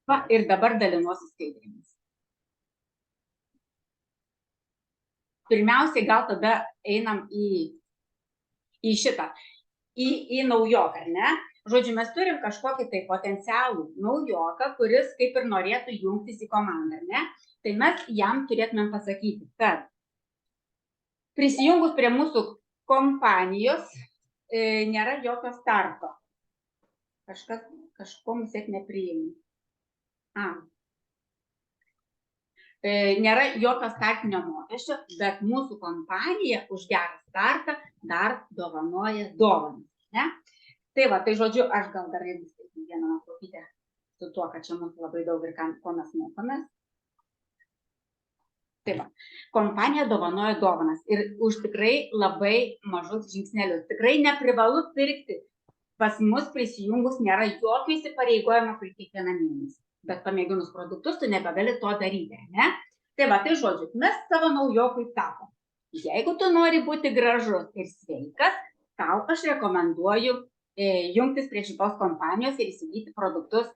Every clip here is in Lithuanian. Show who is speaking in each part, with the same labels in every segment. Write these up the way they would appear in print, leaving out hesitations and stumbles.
Speaker 1: Va, ir dabar dalinuosi skaidrėmis. Pirmiausiai gal tada einam į šitą, į naujoką, ar ne? Žodžiu, mes turim kažkokį tai potencialų naujoką, kuris kaip ir norėtų jungtis į komandą, ar ne? Tai mes jam turėtumėm pasakyti, kad prisijungus prie mūsų kompanijos nėra jokio starto. Kažko mums tiek nepriima. Nėra jokio startinio mokesčio, bet mūsų kompanija už gerą startą dar dovanoja dovanas. Ne? Tai va, tai žodžiu, aš gal dar jeigu vieną nuotraukytę su tuo, kad čia mūsų labai daug ir ko mes mokomės. Tai va, kompanija dovanoja dovanas ir už tikrai labai mažus žingsnelius. Tikrai neprivalu pirkti. Pas mus prisijungus nėra jokio įsipareigojimo per kiekvieną mėnesį. Bet pamėginus produktus, tu nebegali to daryti, ne? Tai va, tai žodžiu, mes savo naujokui sakom, jeigu tu nori būti gražus ir sveikas, tau aš rekomenduoju jungtis prie šitos kompanijos ir įsigyti produktus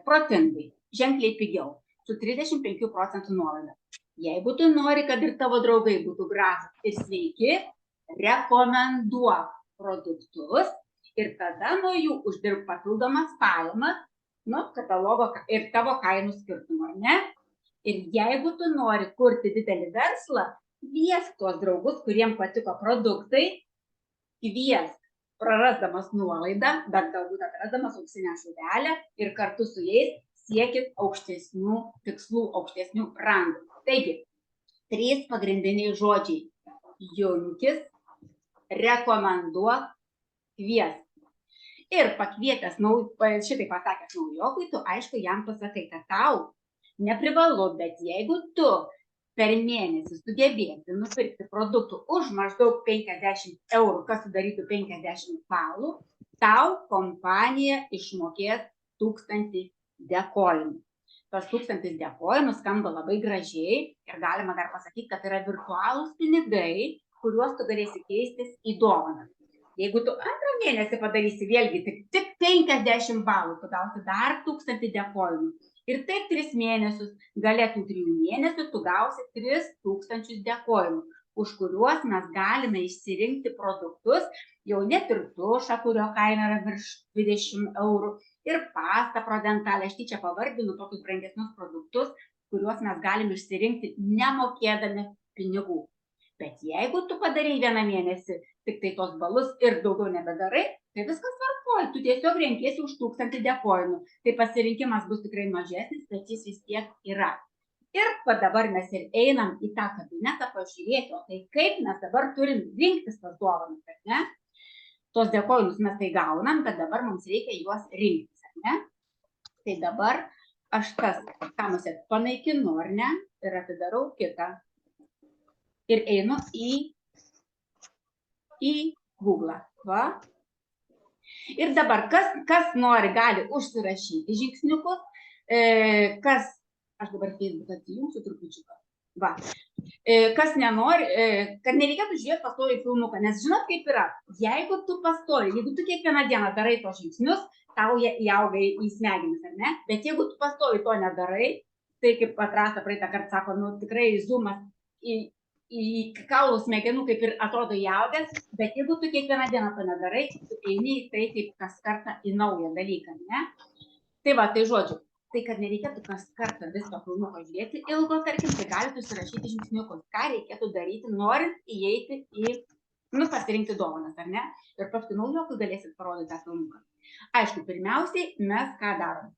Speaker 1: protingai, ženkliai pigiau, su 35% nuolaida. Jeigu tu nori, kad ir tavo draugai būtų gražūs ir sveiki, rekomenduok produktus ir tada nuo jų uždirb papildomas pajamas, katalogo ir tavo kainų skirtumą, ar ne? Ir jeigu tu nori kurti didelį verslą, kviesk tuos draugus, kuriems patiko produktai, kviesk prarasdamas nuolaidą, bet galbūt atrasdamas auksinę žuvelę ir kartu su jais siekit aukštesnių tikslų, aukštesnių rangų. Taigi, 3 pagrindiniai žodžiai. Jungtis, rekomenduok, kviesk. Ir pakvietęs, šitai pasakęs naujokui, tu aišku jam pasakai, kad tau neprivalu, bet jeigu tu per mėnesį sugebėsi nupirkti produktų už maždaug 50 eurų, kas sudarytų 50 balų, tau kompanija išmokės 1000 dėkojimų. Tas 1000 dėkojimų skamba labai gražiai ir galima dar pasakyti, kad yra virtualūs pinigai, kuriuos tu galėsi keistis į dovanas. Jeigu tu antrą mėnesį padarysi vėlgi tik 50 balų, tu gausi dar 1000 dėkojimų. Ir taip 3 mėnesius, galėtų 3 mėnesių, tu gausi 3000 dėkojimų, už kuriuos mes galime išsirinkti produktus, jau net ir tušą, kurio kaina yra virš 20 eurų, ir pastą prodentalę. Aš tyčia pavardinu tokius brangesnius produktus, kuriuos mes galime išsirinkti nemokėdami pinigų. Bet jeigu tu padarai vieną mėnesį tik tai tos balus ir daugiau nebedarai, tai viskas tvarkoj, tu tiesiog renkiesi už 1000 dėkojimų. Tai pasirinkimas bus tikrai mažesnis, bet jis vis tiek yra. Ir dabar mes ir einam į tą kabinetą pažiūrėti, o tai kaip mes dabar turim rinktis tas dovanas, ar ne? Tos dėkojimus mes tai gaunam, bet dabar mums reikia juos rinktis, ar ne? Tai dabar aš tas kamuose panaikinu, ar ne? Ir atidarau kitą. Ir einu į Google. Va. Ir dabar, kas nori, gali užsirašyti žingsniukus, aš dabar Facebooką atsijungsiu trupučiuką. Va. Kas nenori, kad nereikėtų žiūrėti pastoviai filmuką, nes žinot kaip yra, jeigu tu pastoviai, jeigu tu kiekvieną dieną darai tos žingsnius, tau jie įauga į smegenis, ar ne? Bet jeigu tu pastoviai to nedarai, tai kaip Rasa praeitą kartą sako, tikrai zoomas į kaulų smegenų kaip ir atrodo įaugęs, bet jeigu tu kiekvieną dieną to nedarai, tu eini į tai kaip kas kartą į naują dalyką, ne? Tai va, tai žodžiu, tai kad nereikėtų kas kartą visko filmuko žiūrėti ilgo, tarkim, tai galite užsirašyti žingsniukus, ką reikėtų daryti, norint įeiti į, pasirinkti dovanas, ar ne? Ir paskui naujokui galėsit parodyti tą filmuką. Aišku, pirmiausiai mes ką darom?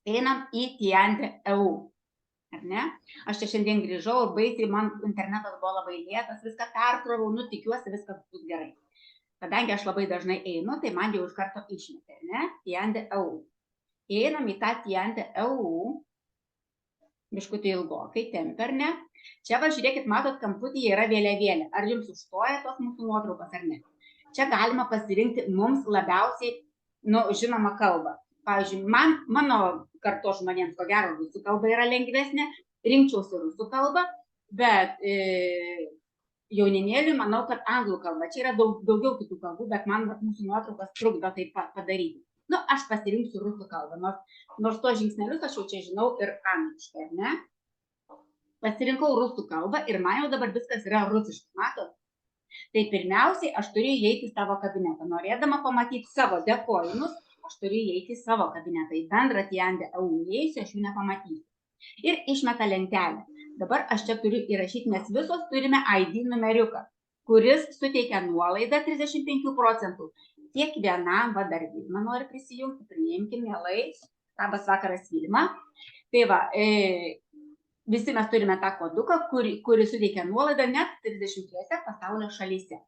Speaker 1: Einam į Tiandė.eu. Ar ne? Aš čia šiandien grįžau ir baisiai man internetas buvo labai lėtas, viską perkroviau, tikiuosi viskas bus gerai. Kadangi aš labai dažnai einu, tai man jau iš karto išmetė, ar ne? Tiandė.eu. Einam į tą Tiandė.eu, biškutį ilgokai, tempia, ar ne? Čia va, žiūrėkit, matot, kamputyje yra vėliavėlė. Ar jums užstoja tos mūsų nuotraukas, ar ne? Čia galima pasirinkti mums labiausiai, žinomą kalbą. Pavyzdžiui, mano kartos žmonėms, ko gero, rusų kalba yra lengvesnė, rinkčiausi rusų kalbą, bet jaunimėliui manau, kad anglų kalba. Čia yra daugiau kitų kalbų, bet man mūsų nuotraukas trukdo taip padaryti. Nu, aš pasirinksiu rusų kalbą, nors to žingsnelius aš jau čia žinau ir angliškai, ne? Pasirinkau rusų kalbą ir man jau dabar viskas yra rusiškai, matot? Tai pirmiausiai aš turiu įeiti į savo kabinetą. Norėdama pamatyti savo dėkojimus, aš turiu įeiti į savo kabinetą. Į bendrą Tiandė EU įeisiu, aš jų nepamatysiu. Ir išmeta lentelę. Dabar aš čia turiu įrašyti, nes visos turime ID numeriuką, kuris suteikia nuolaidą 35 procentų. Kiekvienam, va dar Vilma nori prisijungti, priimkim mielai. Labas vakaras Vilma. Tai va, visi mes turime tą koduką, kuri suteikia nuolaidą net 33 pasaulio šalyse.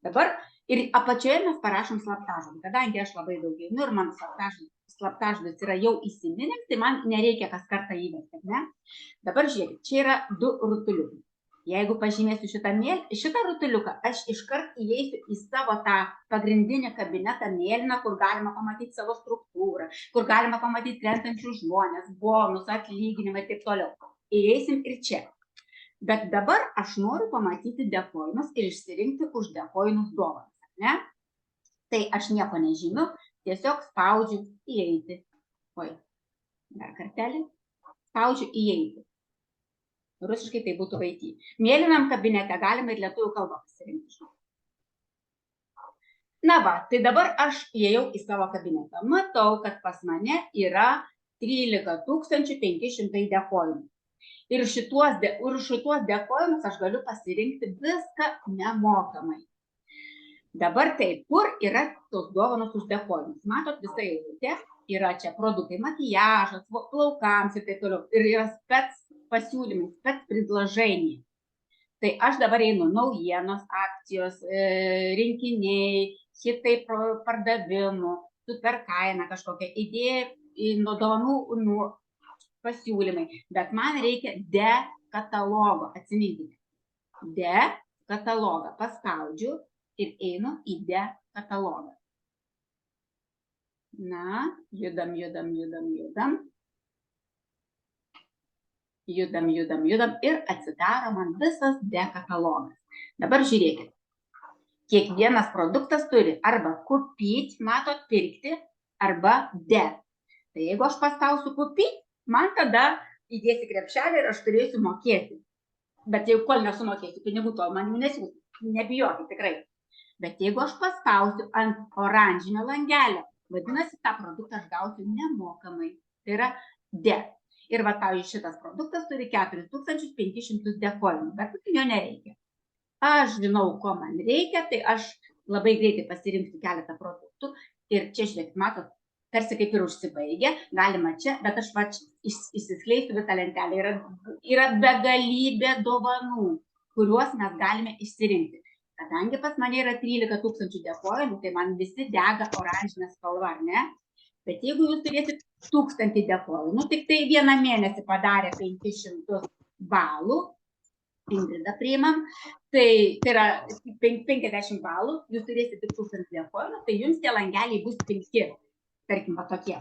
Speaker 1: Dabar ir apačioje mes parašom slaptažodį. Kadangi aš labai daug einu ir mano slaptažodis yra jau įsiminęs, tai man nereikia kas kartą įvesti, ne? Dabar žiūrėkit, čia yra 2 rutuliukai. Jeigu pažymėsiu šitą rutuliuką, aš iškart įeisiu į savo tą pagrindinį kabinetą mėlyną, kur galima pamatyti savo struktūrą, kur galima pamatyti krentančius žmonės, bonus, atlyginimą ir taip toliau. Įeisim ir čia. Bet dabar aš noriu pamatyti dėkojimus ir išsirinkti už dėkojimus dovanas, ne? Tai aš nieko nežymiu, tiesiog spaudžiu įeiti. Oi, dar kartelį. Spaudžiu įeiti. Rusiškai tai būtų IT. Mėlynam kabinete galima ir lietuvių kalbą pasirinkti. Na va, tai dabar aš įėjau į savo kabinetą. Matau, kad pas mane yra 13 500 dėkojimų. Ir šituos dėkojimus aš galiu pasirinkti viską nemokamai. Dabar taip, kur yra tos dovanos už dėkojimus? Matot, visa eilutė yra čia produktai, makijažas, plaukams ir taip toliau. Ir yra spec pasiūlymai, spec предложения. Tai aš dabar einu naujienos, akcijos, rinkiniai, hitai pardavimų, super kaina kažkokia idėja, nuo dovanų pasiūlymai. Bet man reikia de katalogo, atsiminkite. De katalogą paspaudžiu ir einu į de katalogą. Na, judam. Judam ir atsidaro man visas de katalogas. Dabar žiūrėkit. Kiekvienas produktas turi arba kupyti, matot, pirkti, arba de. Tai jeigu aš paspausiu kupyti, man tada įdėsi krepšelį ir aš turėsiu mokėti. Bet jeigu kol nesumokėsiu pinigų, tol man jų nesiūs. Nebijokit tikrai. Bet jeigu aš paspausiu ant oranžinio langelio, vadinasi, tą produktą aš gausiu nemokamai. Tai yra de. Ir va, pavyzdžiui, šitas produktas turi 4500 dėkojimų, bet jo nereikia. Aš žinau, ko man reikia, tai aš labai greitai pasirinksiu keletą produktų. Ir čia, žiūrėkit, matot, tarsi kaip ir užsibaigia, galima čia, bet aš va išsiskleisiu visą lentelę. Yra begalybė dovanų, kuriuos mes galime išsirinkti. Kadangi pas mane yra 13 000 dėkojimų, tai man visi dega oranžinė spalva, ar ne? Bet jeigu jūs turėsit 1000 dėkojimų, tik tai vieną mėnesį padarė 500 balų, Ingrida priimam, tai yra 50 balų, jūs turėsit tik 1000 dėkojimų, tai jums tie langeliai bus pilki, tarkim, va tokie.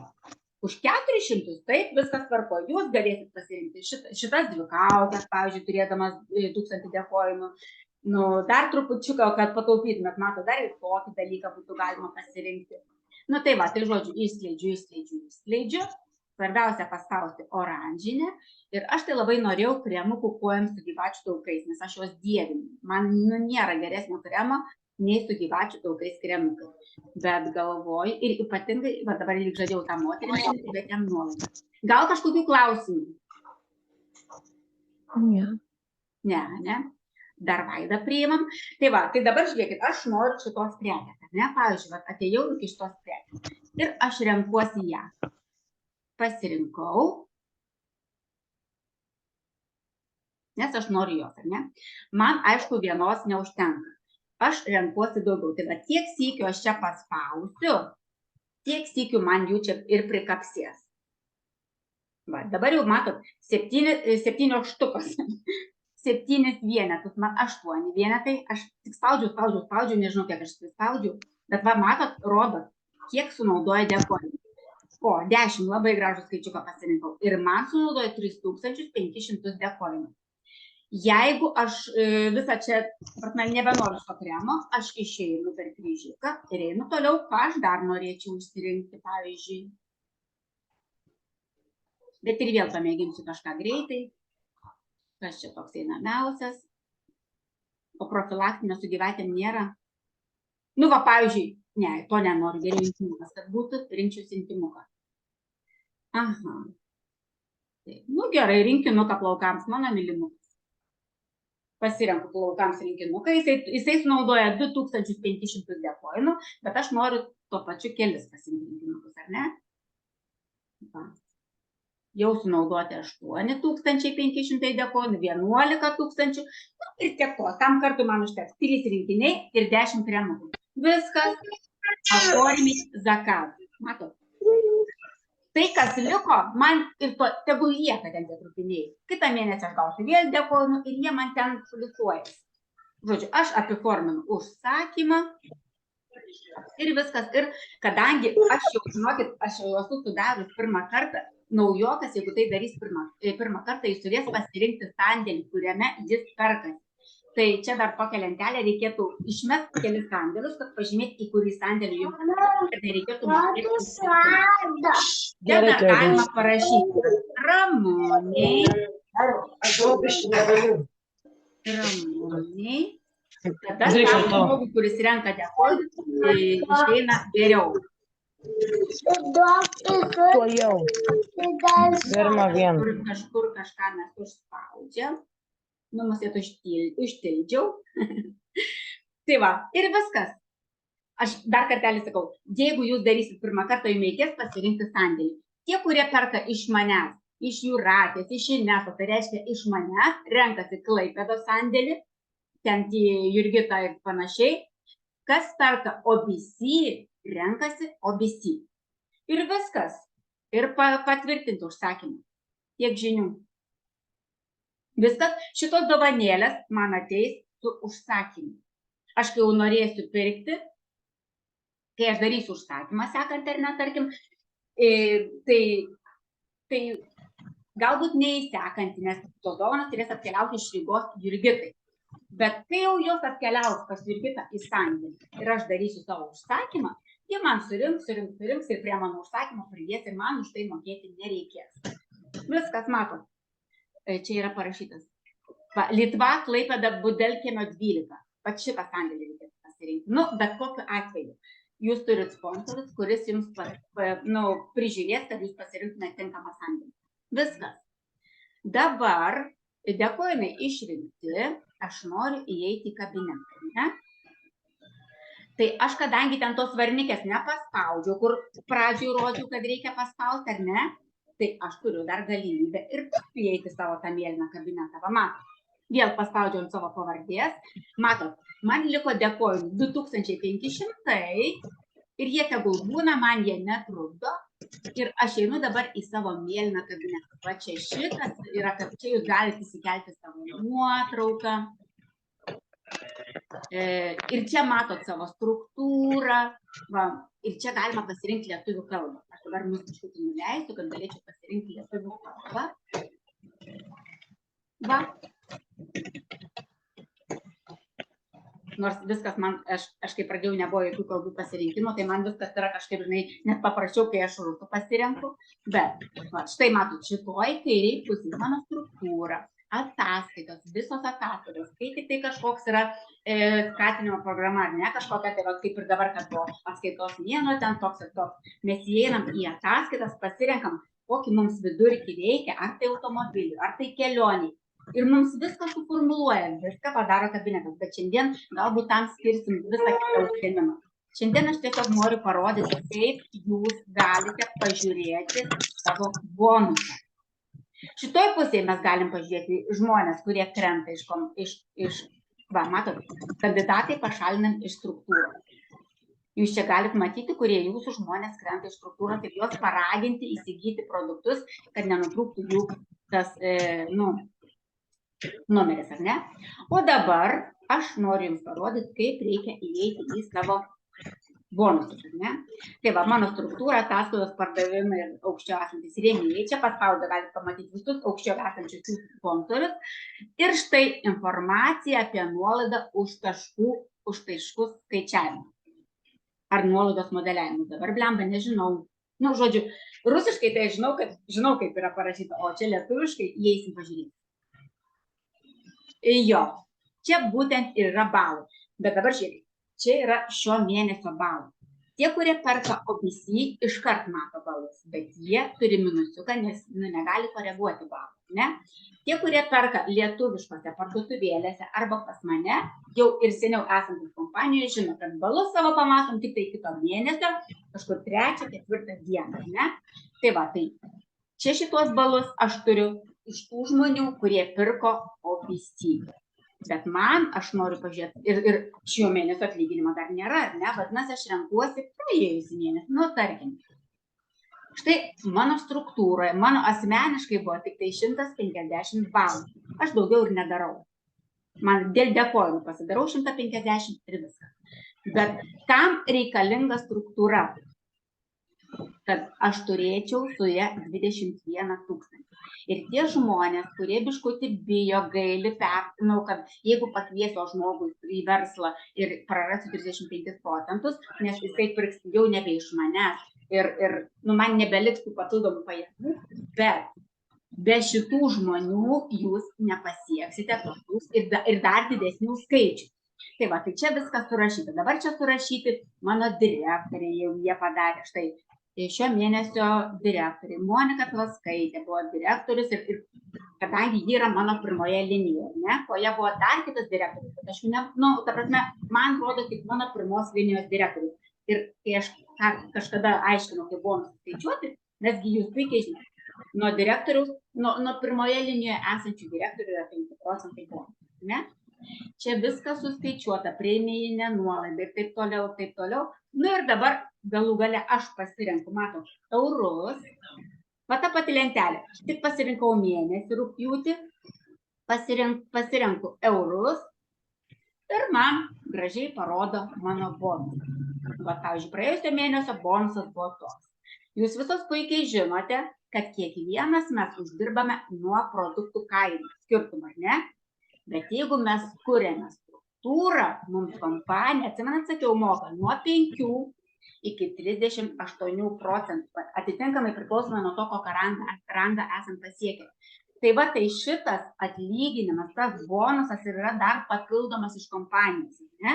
Speaker 1: Už 400, taip, viskas tvarko, jūs galėsit pasirinkti šitas 2 kaukes, pavyzdžiui, turėdamas 1000 dėkojimų, dar trupučiuką, kad pataupytumėt, mato, dar ir tokį dalyką būtų galima pasirinkti. Nu tai va, tai žodžiu, išskleidžiu. Svarbiausia paspausti oranžinę. Ir aš tai labai norėjau kremukų kojams su gyvačių taukais, nes aš juos dievinu. Man nėra geresnio kremo, nei su gyvačių taukais kremukai. Bet galvoju, ir ypatingai, va dabar lyg žadėjau tą moterį, bet jam nuolaidą. Gal kažkokių klausimų? Ne. Dar Vaidą priimam. Tai va, tai dabar žiūrėkit, aš noriu šitos prekės, ne? Pavyzdžiui, atėjau iki šitos prekės ir aš renkuosi ją. Pasirinkau, nes aš noriu jos, ar ne? Man, aišku, vienos neužtenka. Aš renkuosi daugiau. Tai va, tiek sykių aš čia paspausiu, tiek sykių man jų čia ir prikapsės. Va, dabar jau matot, 7 štukos. 7 vienetus, man 8 vienetai, aš tik spaudžiu, nežinau, kiek aš spaudžiu, bet va, matot, rodo, kiek sunaudoja dėkojimų. O, 10, labai gražų skaičiuką pasirinkau. Ir man sunaudoja 3500 dėkojimų. Jeigu aš visą čia, nebenoriu šito kremo, aš išeinu per kryžiuką ir einu toliau, ką aš dar norėčiau išsirinkti, pavyzdžiui. Bet ir vėl pamėginsiu kažką greitai. Kas čia toks einamiausias? O profilaktinio su gyvatėm nėra. Nu, va, pavyzdžiui, ne, to nenoriu, geriau intimukas, kad būtų, rinkčiausi intimuką. Aha. Taip. Nu, gerai, rinkinuką plaukams, mano mylimukas. Pasirenku plaukams rinkinuką, jisai sunaudoja 2500 dekoinų, bet aš noriu tuo pačiu kelis pasiimti rinkinukus, ar ne? Va. Jau sunaudoti 8500 dekoinų, 11 000, nu, ir tiek to, tam kartu man užteks 3 rinkiniai ir 10 kremų. Viskas, оформить заказ. Matot? Tai, kas liko, man ir to, tegul lieka ten tie trupiniai. Kitą mėnesį aš gausiu vėl dekoinų ir jie man ten sulikuojas. Žodžiu, aš apiforminu užsakymą ir viskas. Ir kadangi aš jau, žinokit, aš jau esu sudarius pirmą kartą, naujokas, jeigu tai darys pirmą kartą, jis turės pasirinkti sandėlį, kuriame jis perkasi. Tai čia dar tokią lentelę reikėtų išmesti kelis sandėlius, kad pažymėti, į kurį sandėlį jums nereikėtų mokėti. Čia dar galima parašyti Ramoniai. Tada tam žmogui, kuris renka dekoinų, išeina geriau. Kažkur kažką mes užspaudžiam. Nu, mus jau užtildžiau. Tai va, ir viskas. Aš dar kartelį sakau, jeigu jūs darysit pirmą kartą, jums reikės pasirinkti sandėlį. Tie, kurie perka iš manęs, iš Jūratės, iš Inesos, tai reiškia iš manęs, renkasi Klaipėdos sandėlį, ten Jurgita ir panašiai. Kas perka OBC, renkasi OBC. Ir viskas. Ir patvirtinti užsakymą. Tiek žinių. Viskas, šitos dovanėlės man ateis su užsakymu. Aš kai jau norėsiu pirkti, kai aš darysiu užsakymą sekant ar ne, tarkim, tai galbūt neįsekantį, nes tos dovanos turės atkeliauti iš Rygos Jurgitai. Bet kai jau jos atkeliaus pas Jurgitą į sandėlį ir aš darysiu savo užsakymą, jie man surinks ir prie mano užsakymo pridės ir man už tai mokėti nereikės. Viskas, matot. Čia yra parašytas. Litva, Klaipėda, Budelkiemio 12. Pat šitą sandėlį reikės pasirinkti. Nu, bet kokiu atveju. Jūs turit sponsorius, kuris jums prižiūrės, kad jūs pasirinktumėte tinkamą sandėlį. Viskas. Dabar dekoinai išrinkti, aš noriu įeiti į kabinetą. Ne? Tai aš, kadangi ten tos varnikės nepaspaudžiau, kur pradžioj rodžiau, kad reikia paspausti, ar ne? Tai aš turiu dar galimybę ir įeiti savo tą mėlyną kabinetą. Va, matot, vėl paspaudžiau ant savo pavardės. Matot, man liko dekoinų 2500 ir jie tegul būna, man jie netrukdo. Ir aš einu dabar į savo mėlyną kabinetą. Va čia šitas yra, kad čia jūs galite įsikelti savo nuotrauką. Ir čia matot savo struktūrą. Va, ir čia galima pasirinkti lietuvių kalbą. Aš dabar mus kažkokį nuleisiu, kad galėčiau pasirinkti lietuvių kalbą. Va. Nors viskas man, aš kai pradėjau, nebuvo jokių kalbų pasirinkimo, tai man viskas yra kažkaip, žinai, net paprašiau, kai aš rusų pasirenku. Bet, va, štai matot, šitoj kairiai pusėje mano struktūra. Ataskaitos, visos ataskaitos, kai tik tai kažkoks yra skatinimo programa, ar ne, kažkokia, tai va, kaip ir dabar, kad buvo atskaitos mėnuo, ten toks ir toks. Mes įeinam į ataskaitas, pasirenkam, kokį mums vidurkį reikia, ar tai automobiliui, ar tai kelioniai. Ir mums viską suformuluoja, viską padaro kabinetas, bet šiandien galbūt tam skirsim visą kitą užsiėmimą. Šiandien aš tiesiog noriu parodyti, kaip jūs galite pažiūrėti savo bonusą. Šitoj pusėje mes galim pažiūrėti žmonės, kurie krenta va, matot, kandidatai pašalinam iš struktūros. Jūs čia galite matyti, kurie jūsų žmonės krenta iš struktūros ir juos paraginti įsigyti produktus, kad nenutrūktų jų tas, numeris, ar ne? O dabar aš noriu jums parodyti, kaip reikia įeiti į savo bonusus, ar ne? Tai va, mano struktūra, ataskaitos, pardavimai ir aukščiau esantis rėmėjai. Čia paspaudę galite pamatyti visus aukščiau esančius sponsorius. Ir štai informacija apie nuolaidą už taškus skaičiavimą. Ar nuolaidos modeliavimus. Dabar blemba, nežinau. Nu, žodžiu, rusiškai tai žinau, kaip yra parašyta, o čia lietuviškai įeisim pažiūrėti. Jo, čia būtent yra balai. Bet dabar žiūrėkit, čia yra šio mėnesio balai. Tie, kurie perka OBC, iškart mato balus, bet jie turi minusiuką, nes negali koreguoti balų. Ne? Tie, kurie perka lietuviškose parduotuvėlėse arba pas mane, jau ir seniau esantis kompanijoje, žino, kad balus savo pamatom tik tai kito mėnesio, kažkur 3-4 dieną. Ne? Tai va, tai čia šitos balus aš turiu iš tų žmonių, kurie pirko OBC. Bet aš noriu pažiūrėti, ir šio mėnesio atlyginimo dar nėra, ne? Vadinasi, aš renkuosi praėjusį mėnesį, nu, tarkim. Štai mano struktūroje, mano asmeniškai buvo tik tai 150 balų. Aš daugiau ir nedarau. Man dėl dėkojimų pasidarau 150 ir viskas. Bet kam reikalinga struktūra? Kad aš turėčiau su ja 21 000. Ir tie žmonės, kurie biškutį bijo, gaili, kad jeigu pakviesiu žmogų į verslą ir prarasiu 35%, nes jisai pirks jau nebe iš manęs ir man nebeliks tų papildomų pajamų, bet be šitų žmonių jūs nepasieksite tokius ir dar didesnių skaičių. Tai va, tai čia viskas surašyta. Dabar čia surašyti mano direktoriai, jau jie padarė štai. Šio mėnesio direktoriai. Monika Tvaskaitė buvo direktorius ir kadangi ji yra mano pirmoje linijoje, ne? O jie buvo dar kitas direktorius, bet aš ta prasme, man rodo tik mano pirmos linijos direktorius. Ir kai aš kažkada aiškinau, kaip buvo nuskaičiuoti, nesgi jūs puikiai žinote, nuo direktoriaus, nuo pirmoje linijoje esančių direktorių yra 5% bonus, ne? Čia viskas suskaičiuota, premijinė nuolaida ir taip toliau, taip toliau. Nu ir dabar galų gale aš pasirenku, matau, eurus, va ta pati lentelė. Tik pasirinkau mėnesį rugpjūtį, pasirenku eurus ir man gražiai parodo mano bonusą. Va, pavyzdžiui, praėjusio mėnesio bonusas buvo toks. Jūs visos puikiai žinote, kad kiekvienas mes uždirbame nuo produktų kainų skirtumą, ne? Bet jeigu mes kuriame struktūrą, mums kompanija, atsimenat, sakiau, moka nuo 5 iki 38%, atitinkamai priklausomai nuo to, kokį rangą esam pasiekę. Tai va, tai šitas atlyginimas, tas bonusas yra dar papildomas iš kompanijos, ne?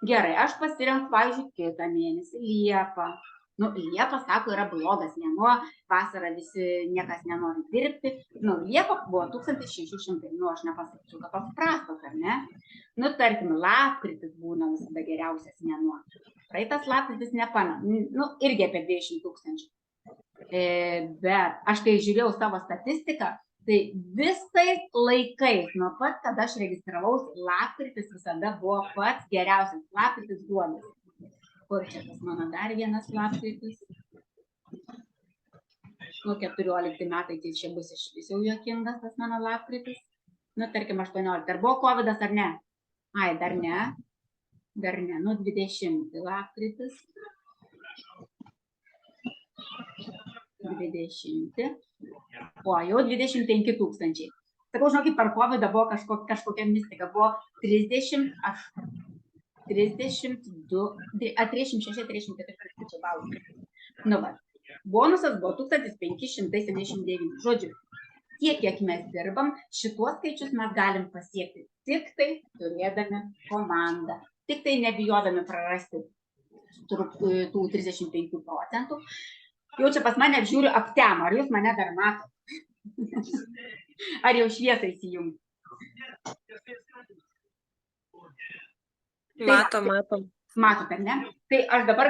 Speaker 1: Gerai, aš pasirenku, pavyzdžiui, kitą mėnesį, Liepą. Nu, Liepa, sako, yra blogas mėnuo, vasarą visi niekas nenori dirbti. Nu, Liepa buvo 1600, nu, aš nepasakyčiau, kad toks prastas, ar ne? Nu, tarkim, lapkritis būna visada geriausias mėnuo. Praeitas lapkritis nu, irgi apie 200 000. Bet aš kai žiūrėjau savo statistiką, tai visais laikais, nuo pat, kada aš registravausi, lapkritis visada buvo pats geriausias, lapkritis duodas. Kur čia tas mano dar vienas lapkritis? Nu, 14 metai, tai čia bus iš jau juokingas tas mano lapkritis. Nu, tarkim, 18. Ar buvo covidas ar ne? Ai, dar ne. Dar ne. Nu, 20 lapkritis. 20. O, jau 25 000. Sakau, žinokit, per covidą buvo kažkokia mistika. Buvo 36, 34 balų. Nu, va. Bonusas buvo 1579. Žodžiu, tiek, kiek mes dirbam, šituos skaičius mes galim pasiekti tik tai turėdami komandą, tik tai nebijodami prarasti tų 35%. Jau čia pas mane apžiūriu aptemą, ar jūs mane dar matot? Ar jau šviesą įsijungi?
Speaker 2: Matom.
Speaker 1: Matote, ne? Tai aš dabar,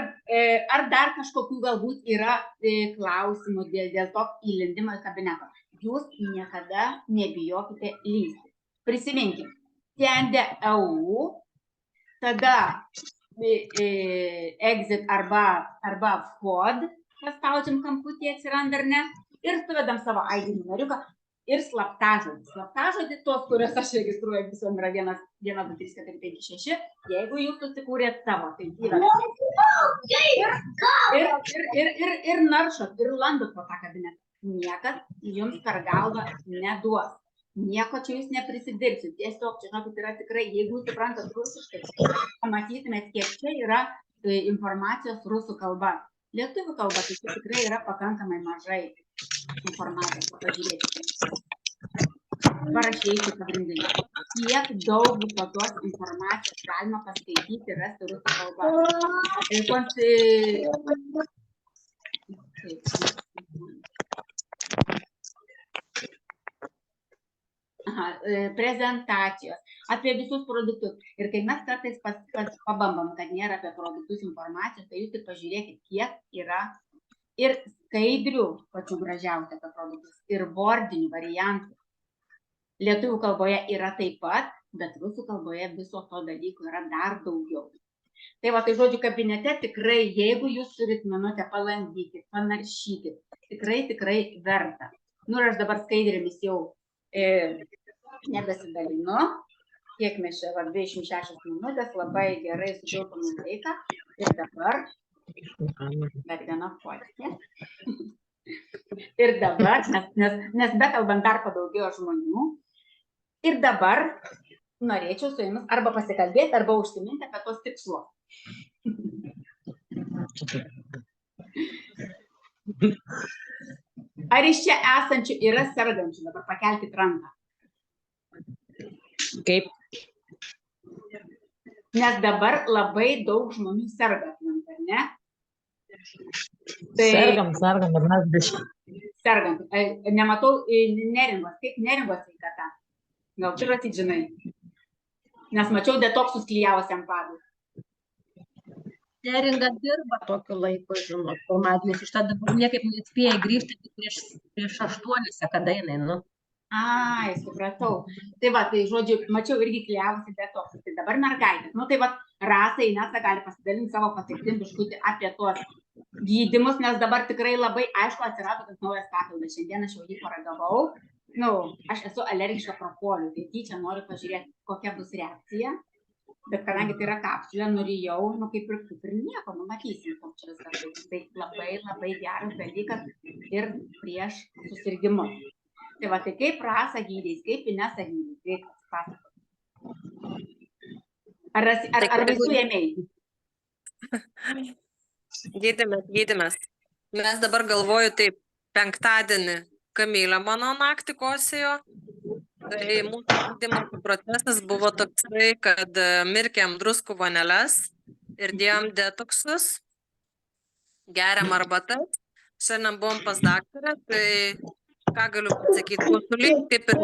Speaker 1: ar dar kažkokių galbūt yra klausimų dėl to įlindimo į kabinetą? Jūs niekada nebijokite lysti. Prisiminkime, tendė EU, tada exit arba FOD, paspaudžiam kamputį atsiranda ar ne, ir suvedam savo ID numeriuką. ir slaptažodį. Slaptažodį tos, kuriuos aš registruoju visom yra 1, 2, 3, 4, 5, 6. Jeigu jūs susikūrėt savo, tai ir naršot, ir landot po tą kabinetą. Niekas jums per galvą neduos. Nieko čia jūs neprisidirbsit. Tiesiog, čia, žinokit, yra tikrai, jeigu jūs suprantat rusiškai, pamatytumėt, kiek čia yra informacijos rusų kalba. Lietuvių kalba tai tikrai yra pakankamai mažai informacijos. Pažiūrėkite. Parašysiu pagrindinį. Kiek daug visokios informacijos galima paskaityti, rasti rusų kalba. Prezentacijos, apie visus produktus. Ir kai mes kartais pabambam, kad nėra apie produktus informacijos, tai jūs tik pažiūrėkit, kiek yra ir skaidrių, pačių gražiausių apie produktus, ir vordinių variantų. Lietuvių kalboje yra taip pat, bet rusų kalboje viso to dalyko yra dar daugiau. Tai va, tai žodžiu, kabinete tikrai, jeigu jūs turit minutę, palandykit, panaršykit, tikrai verta. Nu, aš dabar skaidrėmis jau nebesidalinu, kiek mes čia, 26 minutės, labai gerai sutilpame laiką. Ir dabar, dar viena fotkė. Ir dabar, nes bekalbant dar padaugėjo žmonių, ir dabar norėčiau su jumis arba pasikalbėti, arba užsiminti apie tos tikslus. Ar iš čia esančių yra sergančių? Dabar pakelkit ranką.
Speaker 2: Kaip?
Speaker 1: Nes dabar labai daug žmonių serga, ar ne?
Speaker 2: Sergam, bet mes biškai.
Speaker 1: Sergant. Nematau neringos. Kaip neringos sveikata? Gal tu rasit, žinai? Nes mačiau detoksus klijavusiam padui.
Speaker 3: Neringa dirba tokiu laiku, žinot, pirmadienis, iš tada dabar niekaip nespėja grįžti prieš 8, kada jinai, nu.
Speaker 1: Ai, supratau. Tai va, tai žodžiu, mačiau irgi klijavusi detoksus. Tai dabar mergaitės. Nu tai va, Rasa Inesa gali pasidalinti savo patirtim biškutį apie tuos gydymus, nes dabar tikrai labai aišku atsirado tas naujas papildas. Šiandien aš jau jį paragavau. Nu, aš esu alergiška propoliui, tai tyčia noriu pažiūrėti, kokia bus reakcija. Bet kadangi tai yra kapsulė, nurijau, nu kaip ir nieko, nu matysim, koks čia viskas. Tai labai geras dalykas ir prieš susirgimus. Tai va, tai kaip Rasa gydys, kaip Inesa gydys, kaip pasakoti. Ar vaistų ėmėjai?
Speaker 4: Gydymas. Mes dabar galvoju, taip, penktadienį Kamilė mano naktį kosėjo. Tai mūsų gydymo procesas buvo toksai, kad mirkėm druskų vaneles ir dėjom detoksus, geriam arbatas. Šiandien buvom pas daktarę, tai ką galiu pasakyti, kosulys kaip ir